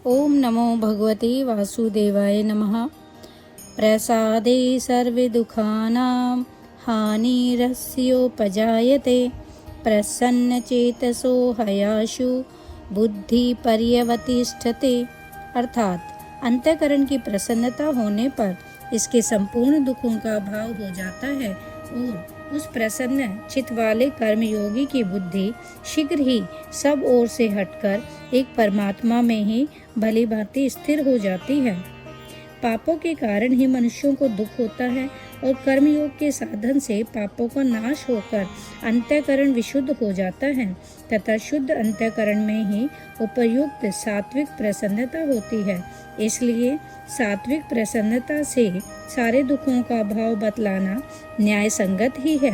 ओम नमो भगवते वासुदेवाय नमः। प्रसादे सर्वे दुःखानां हानिरस्योपजायते प्रसन्नचेतसो हयाशु बुद्धि पर्यवतिष्ठते। अर्थात अंतःकरण की प्रसन्नता होने पर इसके संपूर्ण दुखों का अभाव हो जाता है और उस प्रसन्न चित्त वाले कर्मयोगी की बुद्धि शीघ्र ही सब ओर से हटकर एक परमात्मा में ही भली भांति स्थिर हो जाती है। पापों के कारण ही मनुष्यों को दुख होता है और कर्मयोग के साधन से पापों का नाश होकर अंतःकरण विशुद्ध हो जाता है तथा शुद्ध अंतःकरण में ही उपयुक्त सात्विक प्रसन्नता होती है। इसलिए सात्विक प्रसन्नता से सारे दुखों का भाव बतलाना न्याय संगत ही है।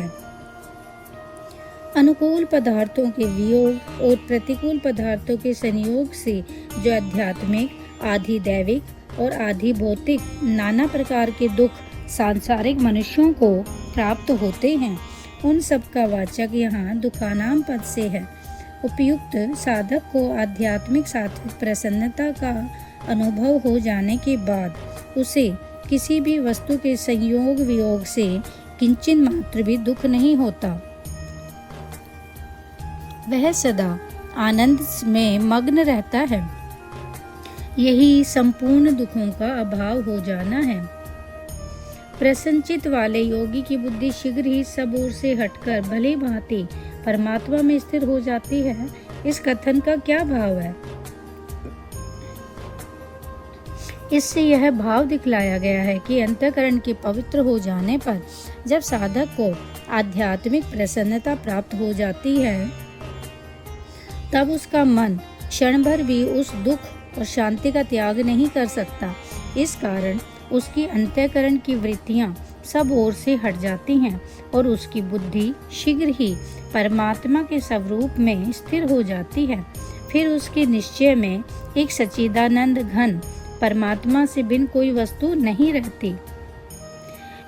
अनुकूल पदार्थों के वियोग और प्रतिकूल पदार्थों के संयोग से जो आध्यात्मिक, आधि दैविक और आधि भौतिक नाना प्रकार के दुख सांसारिक मनुष्यों को प्राप्त होते हैं, उन सब का वाचक यहाँ दुखानाम पद से है। उपयुक्त साधक को आध्यात्मिक सात्विक प्रसन्नता का अनुभव हो जाने के बाद उसे किसी भी वस्तु के संयोग वियोग से किंचित मात्र भी दुख नहीं होता। वह सदा आनंद में मग्न रहता है। यही संपूर्ण दुखों का अभाव हो जाना है। प्रसन्नचित्त वाले योगी की बुद्धि शीघ्र ही सब ओर से हटकर भली भांति परमात्मा में स्थिर हो जाती है। इस कथन का क्या भाव है? इससे यह भाव दिखलाया गया है कि अंतःकरण के पवित्र हो जाने पर जब साधक को आध्यात्मिक प्रसन्नता प्राप्त हो जाती है तब उसका मन क्षण भर भी उस दुख और शांति का त्याग नहीं कर सकता। इस कारण उसकी अंतःकरण की वृत्तियां सब ओर से हट जाती हैं और उसकी बुद्धि शीघ्र ही परमात्मा के स्वरूप में स्थिर हो जाती है। फिर उसके निश्चय में एक सच्चिदानंद घन परमात्मा से भिन्न कोई वस्तु नहीं रहती।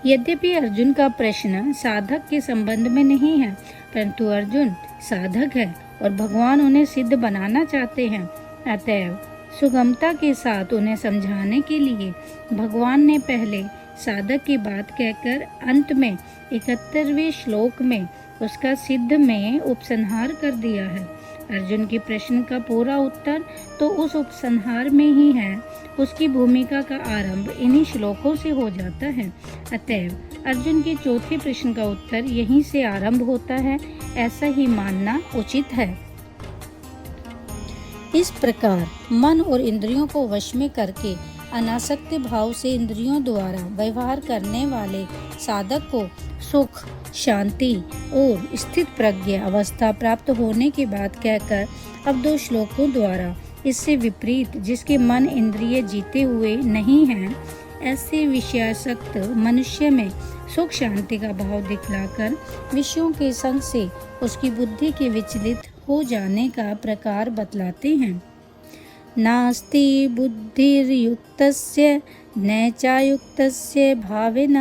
यद्यपि अर्जुन का प्रश्न साधक के संबंध में नहीं है, परंतु अर्जुन साधक है और भगवान उन्हें सिद्ध बनाना चाहते हैं। अतएव सुगमता के साथ उन्हें समझाने के लिए भगवान ने पहले साधक की बात कहकर अंत में 71वें श्लोक में उसका सिद्ध में उपसंहार कर दिया है। अर्जुन के प्रश्न का पूरा उत्तर तो उस उपसंहार में ही है। उसकी भूमिका का आरंभ इन्हीं श्लोकों से हो जाता है। अतएव अर्जुन के चौथे प्रश्न का उत्तर यहीं से आरंभ होता है, ऐसा ही मानना उचित है। इस प्रकार मन और इंद्रियों को वश में करके अनासक्त भाव से इंद्रियों द्वारा व्यवहार करने वाले साधक को सुख, शांति और स्थित प्रज्ञ अवस्था प्राप्त होने के बाद कहकर अब 2 श्लोकों द्वारा इससे विपरीत जिसके मन इंद्रिय जीते हुए नहीं हैं, ऐसे विषयासक्त मनुष्य में सुख शांति का भाव दिखलाकर विषयों के संग से उसकी बुद्धि के विचलित हो जाने का प्रकार बतलाते हैं। नास्ति बुद्धिर्युक्तस्य न चायुक्तस्य भावेन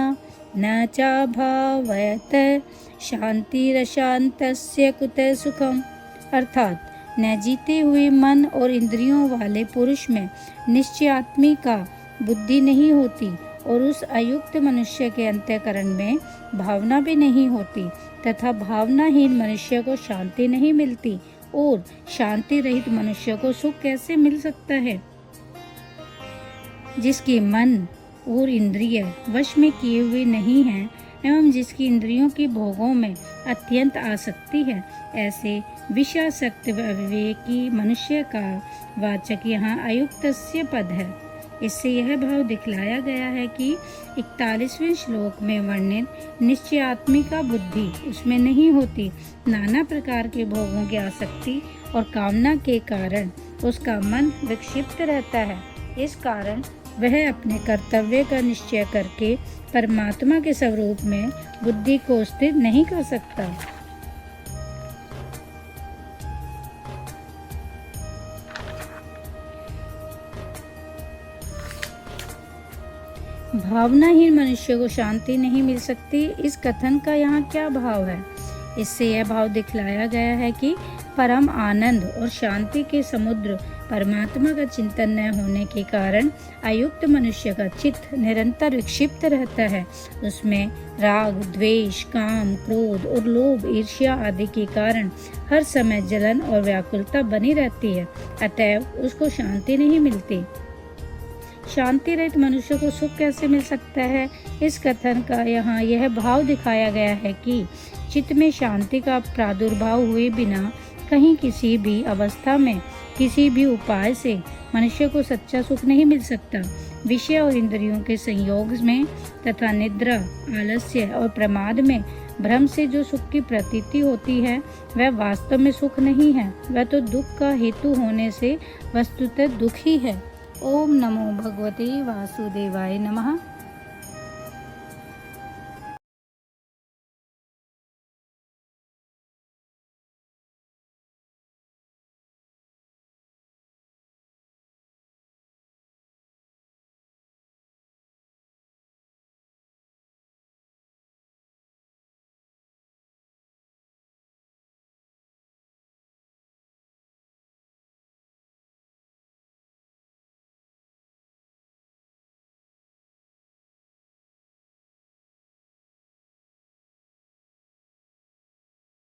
न चाभावयत शांतिरशांतस्य कुतः सुखम। अर्थात न जीते हुए मन और इंद्रियों वाले पुरुष में निश्चयात्मी का बुद्धि नहीं होती और उस अयुक्त मनुष्य के अंतःकरण में भावना भी नहीं होती तथा भावनाहीन मनुष्य को शांति नहीं मिलती और शांति रहित मनुष्य को सुख कैसे मिल सकता है? जिसके मन और इंद्रिय वश में किए हुए नहीं हैं एवं जिसकी इंद्रियों के भोगों में अत्यंत आसक्ति है, ऐसे विषयासक्त अविवेकी मनुष्य का वाचक यहाँ अयुक्तस्य पद है। इससे यह भाव दिखलाया गया है कि 41वें श्लोक में वर्णित निश्चयात्मिका बुद्धि उसमें नहीं होती। नाना प्रकार के भोगों की आसक्ति और कामना के कारण उसका मन विक्षिप्त रहता है। इस कारण वह अपने कर्तव्य का निश्चय करके परमात्मा के स्वरूप में बुद्धि को स्थिर नहीं कर सकता। भावनाहीन मनुष्य को शांति नहीं मिल सकती। इस कथन का यहाँ क्या भाव है? इससे यह भाव दिखलाया गया है कि परम आनंद और शांति के समुद्र परमात्मा का चिंतन न होने के कारण अयुक्त मनुष्य का चित्त निरंतर विक्षिप्त रहता है। उसमें राग, द्वेष, काम, क्रोध और लोभ, ईर्ष्या आदि के कारण हर समय जलन और व्याकुलता बनी रहती है। अतएव उसको शांति नहीं मिलती। शांति रहित मनुष्य को सुख कैसे मिल सकता है? इस कथन का यहाँ यह भाव दिखाया गया है कि चित्त में शांति का प्रादुर्भाव हुए बिना कहीं किसी भी अवस्था में किसी भी उपाय से मनुष्य को सच्चा सुख नहीं मिल सकता। विषय और इंद्रियों के संयोग में तथा निद्रा, आलस्य और प्रमाद में भ्रम से जो सुख की प्रतीति होती है वह वास्तव में सुख नहीं है, वह तो दुख का हेतु होने से वस्तुतः दुख ही है। ओम नमो भगवते वासुदेवाय नमः।